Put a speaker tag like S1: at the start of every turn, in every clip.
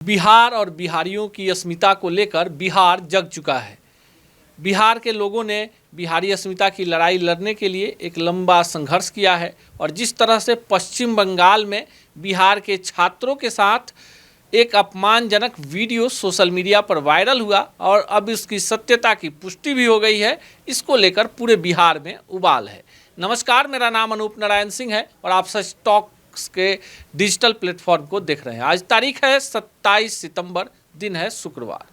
S1: बिहार और बिहारियों की अस्मिता को लेकर बिहार जग चुका है। बिहार के लोगों ने बिहारी अस्मिता की लड़ाई लड़ने के लिए एक लंबा संघर्ष किया है और जिस तरह से पश्चिम बंगाल में बिहार के छात्रों के साथ एक अपमानजनक वीडियो सोशल मीडिया पर वायरल हुआ और अब इसकी सत्यता की पुष्टि भी हो गई है, इसको लेकर पूरे बिहार में उबाल है। नमस्कार, मेरा नाम अनूप नारायण सिंह है और आप सच टॉक्स के डिजिटल प्लेटफॉर्म को देख रहे हैं। आज तारीख है 27 सितंबर, दिन है शुक्रवार।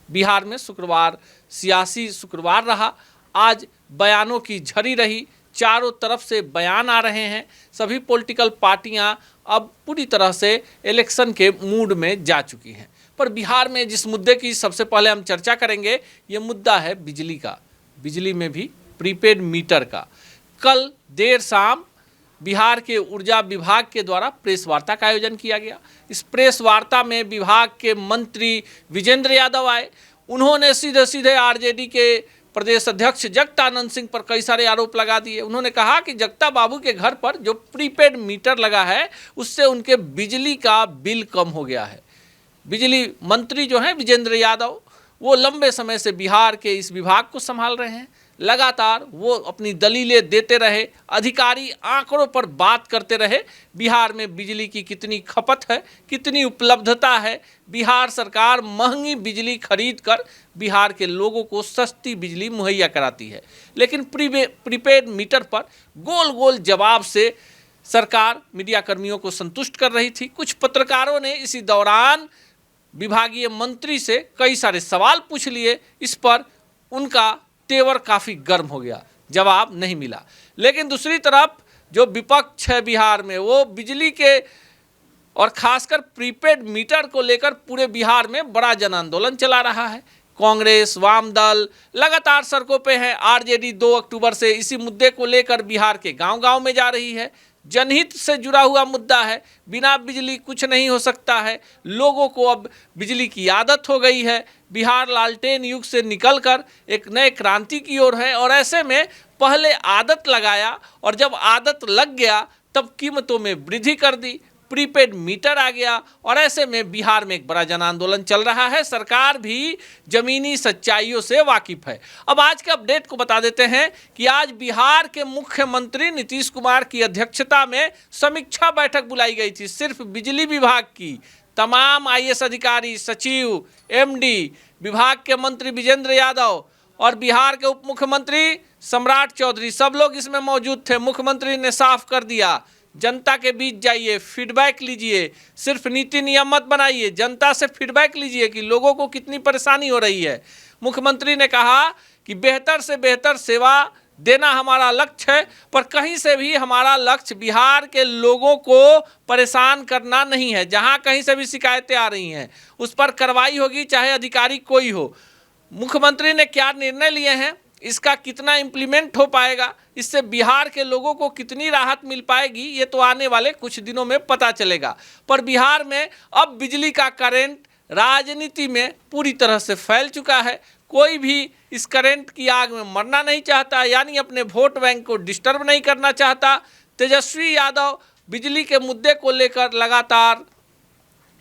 S1: बिहार में शुक्रवार सियासी शुक्रवार रहा। आज बयानों की झड़ी रही, चारों तरफ से बयान आ रहे हैं। सभी पॉलिटिकल पार्टियां अब पूरी तरह से इलेक्शन के मूड में जा चुकी हैं। पर बिहार में जिस मुद्दे की सबसे पहले हम चर्चा करेंगे, ये मुद्दा है बिजली का। बिजली में भी प्रीपेड मीटर का। कल देर शाम बिहार के ऊर्जा विभाग के द्वारा प्रेस वार्ता का आयोजन किया गया। इस प्रेस वार्ता में विभाग के मंत्री विजेंद्र यादव आए। उन्होंने सीधे सीधे आरजेडी के प्रदेश अध्यक्ष जगतानंद सिंह पर कई सारे आरोप लगा दिए। उन्होंने कहा कि जगता बाबू के घर पर जो प्रीपेड मीटर लगा है उससे उनके बिजली का बिल कम हो गया है। बिजली मंत्री जो हैं विजेंद्र यादव, वो लंबे समय से बिहार के इस विभाग को संभाल रहे हैं। लगातार वो अपनी दलीलें देते रहे, अधिकारी आंकड़ों पर बात करते रहे। बिहार में बिजली की कितनी खपत है, कितनी उपलब्धता है, बिहार सरकार महंगी बिजली खरीद कर बिहार के लोगों को सस्ती बिजली मुहैया कराती है। लेकिन प्रीपेड मीटर पर गोल गोल जवाब से सरकार मीडिया कर्मियों को संतुष्ट कर रही थी। कुछ पत्रकारों ने इसी दौरान विभागीय मंत्री से कई सारे सवाल पूछ लिए। इस पर उनका तेवर काफ़ी गर्म हो गया, जवाब नहीं मिला। लेकिन दूसरी तरफ जो विपक्ष है बिहार में, वो बिजली के और खासकर प्रीपेड मीटर को लेकर पूरे बिहार में बड़ा जन आंदोलन चला रहा है। कांग्रेस, वाम दल लगातार सड़कों पे है। आरजेडी 2 अक्टूबर से इसी मुद्दे को लेकर बिहार के गांव-गांव में जा रही है। जनहित से जुड़ा हुआ मुद्दा है। बिना बिजली कुछ नहीं हो सकता है। लोगों को अब बिजली की आदत हो गई है। बिहार लालटेन युग से निकलकर एक नए क्रांति की ओर है और ऐसे में पहले आदत लगाया और जब आदत लग गया तब कीमतों में वृद्धि कर दी। प्रीपेड मीटर आ गया और ऐसे में बिहार में एक बड़ा जन आंदोलन चल रहा है। सरकार भी जमीनी सच्चाइयों से वाकिफ है। अब आज के अपडेट को बता देते हैं कि आज बिहार के मुख्यमंत्री नीतीश कुमार की अध्यक्षता में समीक्षा बैठक बुलाई गई थी। सिर्फ बिजली विभाग की तमाम आईएएस अधिकारी, सचिव, एमडी, विभाग के मंत्री विजेंद्र यादव और बिहार के उप मुख्यमंत्री सम्राट चौधरी, सब लोग इसमें मौजूद थे। मुख्यमंत्री ने साफ कर दिया, जनता के बीच जाइए, फीडबैक लीजिए, सिर्फ नीति नियम मत बनाइए, जनता से फीडबैक लीजिए कि लोगों को कितनी परेशानी हो रही है। मुख्यमंत्री ने कहा कि बेहतर से बेहतर सेवा देना हमारा लक्ष्य है, पर कहीं से भी हमारा लक्ष्य बिहार के लोगों को परेशान करना नहीं है। जहां कहीं से भी शिकायतें आ रही हैं उस पर कार्रवाई होगी, चाहे अधिकारी कोई हो। मुख्यमंत्री ने क्या निर्णय लिए हैं, इसका कितना इम्प्लीमेंट हो पाएगा, इससे बिहार के लोगों को कितनी राहत मिल पाएगी, ये तो आने वाले कुछ दिनों में पता चलेगा। पर बिहार में अब बिजली का करंट राजनीति में पूरी तरह से फैल चुका है। कोई भी इस करंट की आग में मरना नहीं चाहता, यानी अपने वोट बैंक को डिस्टर्ब नहीं करना चाहता। तेजस्वी यादव बिजली के मुद्दे को लेकर लगातार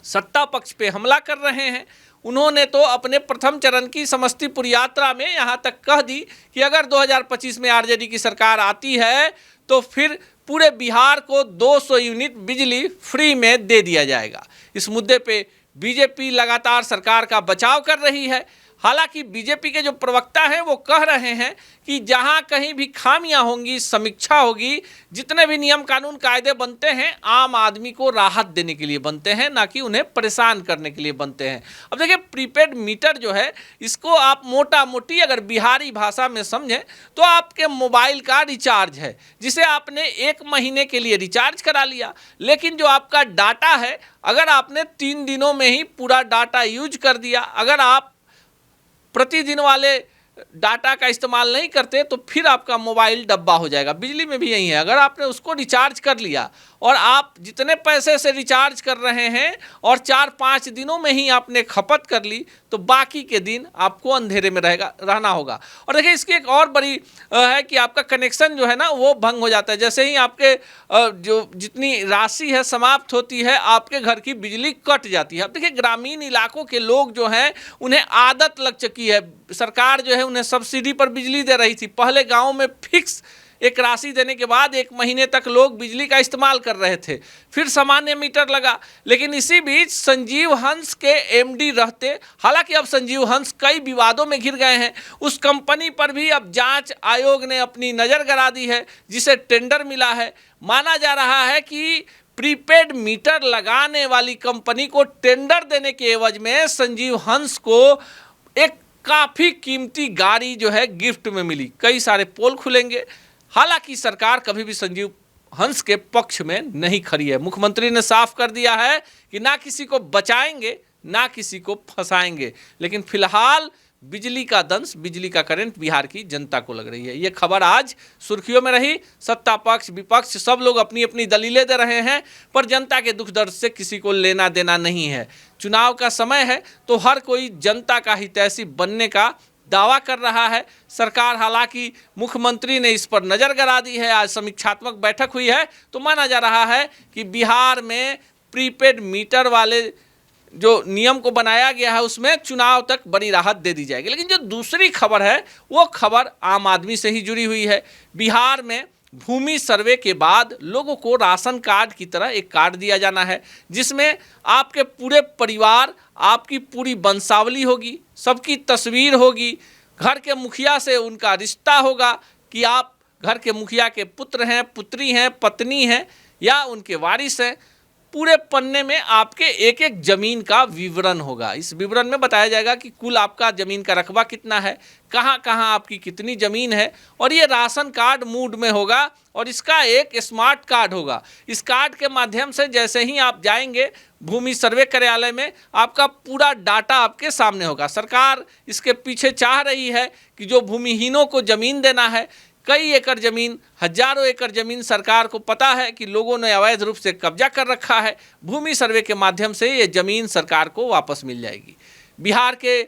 S1: सत्ता पक्ष पे हमला कर रहे हैं। उन्होंने तो अपने प्रथम चरण की समस्तीपुर यात्रा में यहाँ तक कह दी कि अगर 2025 में आरजेडी की सरकार आती है तो फिर पूरे बिहार को 200 यूनिट बिजली फ्री में दे दिया जाएगा। इस मुद्दे पे बीजेपी लगातार सरकार का बचाव कर रही है। हालांकि बीजेपी के जो प्रवक्ता हैं वो कह रहे हैं कि जहां कहीं भी खामियां होंगी, समीक्षा होगी। जितने भी नियम कानून कायदे बनते हैं आम आदमी को राहत देने के लिए बनते हैं, ना कि उन्हें परेशान करने के लिए बनते हैं। अब देखिए, प्रीपेड मीटर जो है, इसको आप मोटा मोटी अगर बिहारी भाषा में समझें तो आपके मोबाइल का रिचार्ज है, जिसे आपने 1 महीने के लिए रिचार्ज करा लिया। लेकिन जो आपका डाटा है, अगर आपने 3 दिनों में ही पूरा डाटा यूज कर दिया, अगर आप प्रतिदिन वाले डाटा का इस्तेमाल नहीं करते तो फिर आपका मोबाइल डब्बा हो जाएगा। बिजली में भी यही है, अगर आपने उसको रिचार्ज कर लिया और आप जितने पैसे से रिचार्ज कर रहे हैं और 4-5 दिनों में ही आपने खपत कर ली तो बाकी के दिन आपको अंधेरे में रहना होगा। और देखिए इसकी एक और बड़ी है कि आपका कनेक्शन जो है ना वो भंग हो जाता है। जैसे ही आपके जो जितनी राशि है समाप्त होती है आपके घर की बिजली कट जाती है। अब देखिए ग्रामीण इलाकों के लोग जो हैं उन्हें आदत लग चुकी है, सरकार जो है उन्हें सब्सिडी पर बिजली दे रही थी। पहले गाँव में फिक्स एक राशि देने के बाद 1 महीने तक लोग बिजली का इस्तेमाल कर रहे थे, फिर सामान्य मीटर लगा। लेकिन इसी बीच संजीव हंस के एमडी रहते, हालांकि अब संजीव हंस कई विवादों में घिर गए हैं, उस कंपनी पर भी अब जांच आयोग ने अपनी नज़र गड़ा दी है जिसे टेंडर मिला है। माना जा रहा है कि प्रीपेड मीटर लगाने वाली कंपनी को टेंडर देने के एवज में संजीव हंस को एक काफ़ी कीमती गाड़ी जो है गिफ्ट में मिली। कई सारे पोल खुलेंगे। हालांकि सरकार कभी भी संजीव हंस के पक्ष में नहीं खड़ी है। मुख्यमंत्री ने साफ कर दिया है कि ना किसी को बचाएंगे ना किसी को फंसाएंगे। लेकिन फिलहाल बिजली का दंश, बिजली का करंट बिहार की जनता को लग रही है। ये खबर आज सुर्खियों में रही। सत्ता पक्ष विपक्ष सब लोग अपनी अपनी दलीलें दे रहे हैं, पर जनता के दुख दर्द से किसी को लेना देना नहीं है। चुनाव का समय है तो हर कोई जनता का हितैषी बनने का दावा कर रहा है। सरकार, हालांकि मुख्यमंत्री ने इस पर नज़र गड़ा दी है, आज समीक्षात्मक बैठक हुई है तो माना जा रहा है कि बिहार में प्रीपेड मीटर वाले जो नियम को बनाया गया है उसमें चुनाव तक बड़ी राहत दे दी जाएगी। लेकिन जो दूसरी खबर है वो खबर आम आदमी से ही जुड़ी हुई है। बिहार में भूमि सर्वे के बाद लोगों को राशन कार्ड की तरह एक कार्ड दिया जाना है जिसमें आपके पूरे परिवार, आपकी पूरी वंशावली होगी, सबकी तस्वीर होगी, घर के मुखिया से उनका रिश्ता होगा कि आप घर के मुखिया के पुत्र हैं, पुत्री हैं, पत्नी हैं या उनके वारिस हैं। पूरे पन्ने में आपके एक एक ज़मीन का विवरण होगा। इस विवरण में बताया जाएगा कि कुल आपका ज़मीन का रकबा कितना है, कहाँ कहाँ आपकी कितनी ज़मीन है। और ये राशन कार्ड मूड में होगा और इसका एक स्मार्ट कार्ड होगा। इस कार्ड के माध्यम से जैसे ही आप जाएंगे भूमि सर्वे कार्यालय में आपका पूरा डाटा आपके सामने होगा। सरकार इसके पीछे चाह रही है कि जो भूमिहीनों को ज़मीन देना है, कई एकड़ ज़मीन, हजारों एकड़ ज़मीन सरकार को पता है कि लोगों ने अवैध रूप से कब्जा कर रखा है, भूमि सर्वे के माध्यम से ये ज़मीन सरकार को वापस मिल जाएगी। बिहार के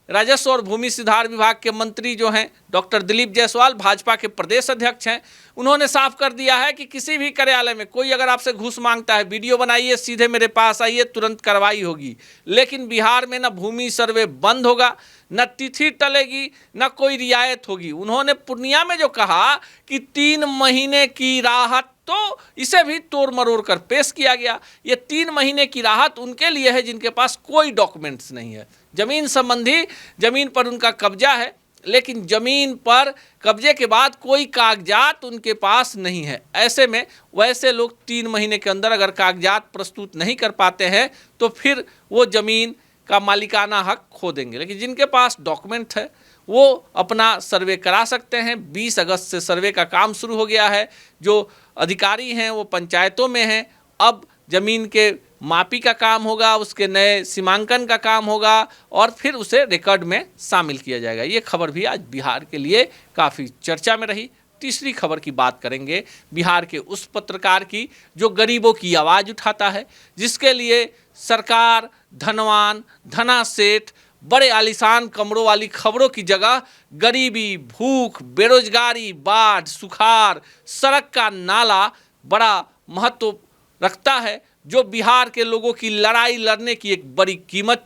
S1: राजस्व और भूमि सुधार विभाग के मंत्री जो हैं डॉक्टर दिलीप जायसवाल, भाजपा के प्रदेश अध्यक्ष हैं, उन्होंने साफ कर दिया है कि किसी भी कार्यालय में कोई अगर आपसे घूस मांगता है, वीडियो बनाइए, सीधे मेरे पास आइए, तुरंत कार्रवाई होगी। लेकिन बिहार में न भूमि सर्वे बंद होगा, न तिथि टलेगी, न कोई रियायत होगी। उन्होंने पूर्णिया में जो कहा कि 3 महीने की राहत, तो इसे भी तोड़ मरोड़ कर पेश किया गया। ये 3 महीने की राहत उनके लिए है जिनके पास कोई डॉक्यूमेंट्स नहीं है, ज़मीन संबंधी, ज़मीन पर उनका कब्जा है लेकिन ज़मीन पर कब्जे के बाद कोई कागजात उनके पास नहीं है। ऐसे में वैसे लोग 3 महीने के अंदर अगर कागजात प्रस्तुत नहीं कर पाते हैं तो फिर वो ज़मीन का मालिकाना हक खो देंगे। लेकिन जिनके पास डॉक्यूमेंट है वो अपना सर्वे करा सकते हैं। 20 अगस्त से सर्वे का काम शुरू हो गया है। जो अधिकारी हैं वो पंचायतों में हैं। अब ज़मीन के मापी का काम होगा, उसके नए सीमांकन का काम होगा और फिर उसे रिकॉर्ड में शामिल किया जाएगा। ये खबर भी आज बिहार के लिए काफ़ी चर्चा में रही। तीसरी खबर की बात करेंगे बिहार के उस पत्रकार की जो गरीबों की आवाज़ उठाता है, जिसके लिए सरकार, धनवान, धना सेठ, बड़े आलीशान कमरों वाली खबरों की जगह गरीबी, भूख, बेरोजगारी, बाढ़, सुखाड़, सड़क का नाला बड़ा महत्व रखता है, जो बिहार के लोगों की लड़ाई लड़ने की एक बड़ी कीमत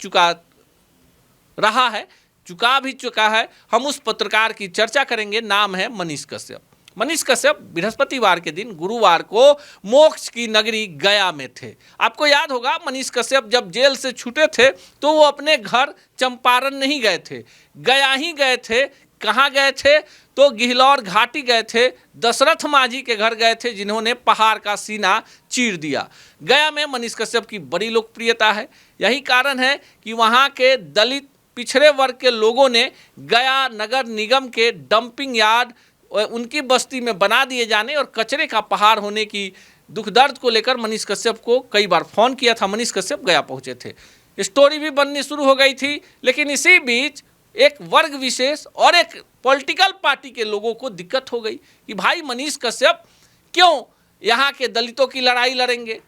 S1: चुका भी चुका है। हम उस पत्रकार की चर्चा करेंगे। नाम है मनीष कश्यप। मनीष कश्यप बृहस्पतिवार के दिन गुरुवार को मोक्ष की नगरी गया में थे। आपको याद होगा मनीष कश्यप जब जेल से छूटे थे तो वो अपने घर चंपारण नहीं गए थे, गया ही गए थे। कहाँ गए थे? तो गिहलौर घाटी गए थे, दशरथ माझी के घर गए थे जिन्होंने पहाड़ का सीना चीर दिया। गया में मनीष कश्यप की बड़ी लोकप्रियता है। यही कारण है कि वहाँ के दलित पिछड़े वर्ग के लोगों ने गया नगर निगम के डंपिंग यार्ड उनकी बस्ती में बना दिए जाने और कचरे का पहाड़ होने की दुख दर्द को लेकर मनीष कश्यप को कई बार फ़ोन किया था। मनीष कश्यप गया पहुँचे थे, स्टोरी भी बननी शुरू हो गई थी। लेकिन इसी बीच एक वर्ग विशेष और एक पॉलिटिकल पार्टी के लोगों को दिक्कत हो गई कि भाई मनीष कश्यप क्यों यहाँ के दलितों की लड़ाई लड़ेंगे।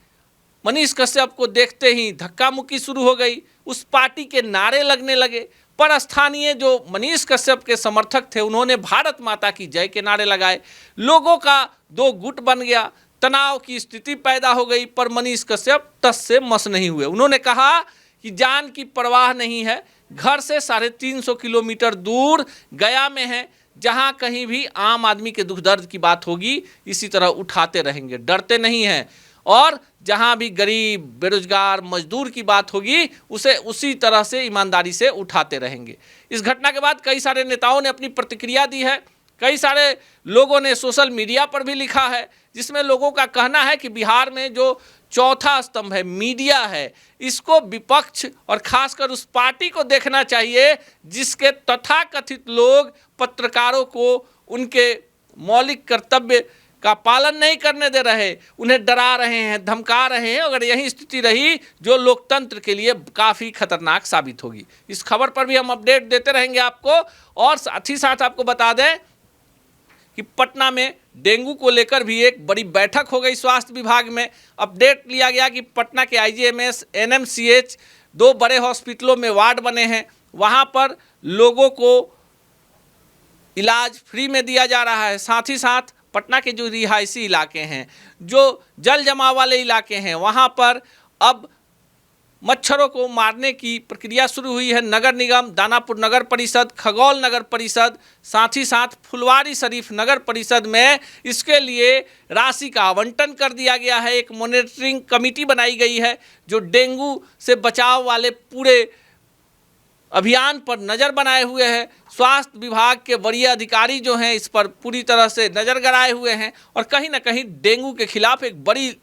S1: मनीष कश्यप को देखते ही धक्का मुक्की शुरू हो गई, उस पार्टी के नारे लगने लगे। पर स्थानीय जो मनीष कश्यप के समर्थक थे उन्होंने भारत माता की जय के नारे लगाए। लोगों का दो गुट बन गया, तनाव की स्थिति पैदा हो गई। पर मनीष कश्यप टस से मस नहीं हुए। उन्होंने कहा कि जान की परवाह नहीं है, घर से 350 किलोमीटर दूर गया में है, जहां कहीं भी आम आदमी के दुख दर्द की बात होगी इसी तरह उठाते रहेंगे, डरते नहीं हैं। और जहां भी गरीब, बेरोजगार, मजदूर की बात होगी उसे उसी तरह से ईमानदारी से उठाते रहेंगे। इस घटना के बाद कई सारे नेताओं ने अपनी प्रतिक्रिया दी है। कई सारे लोगों ने सोशल मीडिया पर भी लिखा है, जिसमें लोगों का कहना है कि बिहार में जो चौथा स्तंभ है, मीडिया है, इसको विपक्ष और खासकर उस पार्टी को देखना चाहिए जिसके तथाकथित लोग पत्रकारों को उनके मौलिक कर्तव्य का पालन नहीं करने दे रहे, उन्हें डरा रहे हैं, धमका रहे हैं। अगर यही स्थिति रही जो लोकतंत्र के लिए काफ़ी खतरनाक साबित होगी। इस खबर पर भी हम अपडेट देते रहेंगे आपको। और साथ ही साथ आपको बता दें कि पटना में डेंगू को लेकर भी एक बड़ी बैठक हो गई। स्वास्थ्य विभाग में अपडेट लिया गया कि पटना के IGMS, NMCH, 2 बड़े हॉस्पिटलों में वार्ड बने हैं, वहां पर लोगों को इलाज फ्री में दिया जा रहा है। साथ ही साथ पटना के जो रिहायशी इलाके हैं, जो जल जमाव वाले इलाके हैं, वहां पर अब मच्छरों को मारने की प्रक्रिया शुरू हुई है। नगर निगम, दानापुर नगर परिषद, खगौल नगर परिषद, साथ ही साथ फुलवारी शरीफ नगर परिषद में इसके लिए राशि का आवंटन कर दिया गया है। एक मॉनिटरिंग कमेटी बनाई गई है जो डेंगू से बचाव वाले पूरे अभियान पर नज़र बनाए हुए हैं। स्वास्थ्य विभाग के वरीय अधिकारी जो हैं इस पर पूरी तरह से नज़र गड़ाए हुए हैं और कहीं ना कहीं डेंगू के खिलाफ एक बड़ी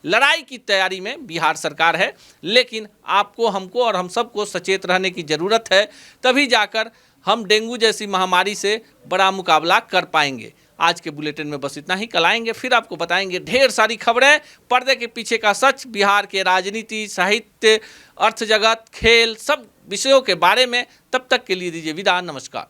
S1: लड़ाई की तैयारी में बिहार सरकार है। लेकिन आपको, हमको और हम सबको सचेत रहने की ज़रूरत है, तभी जाकर हम डेंगू जैसी महामारी से बड़ा मुकाबला कर पाएंगे। आज के बुलेटिन में बस इतना ही। कल आएंगे, फिर आपको बताएंगे ढेर सारी खबरें, पर्दे के पीछे का सच, बिहार के राजनीति, साहित्य, अर्थ जगत, खेल, सब विषयों के बारे में। तब तक के लिए दीजिए विदा, नमस्कार।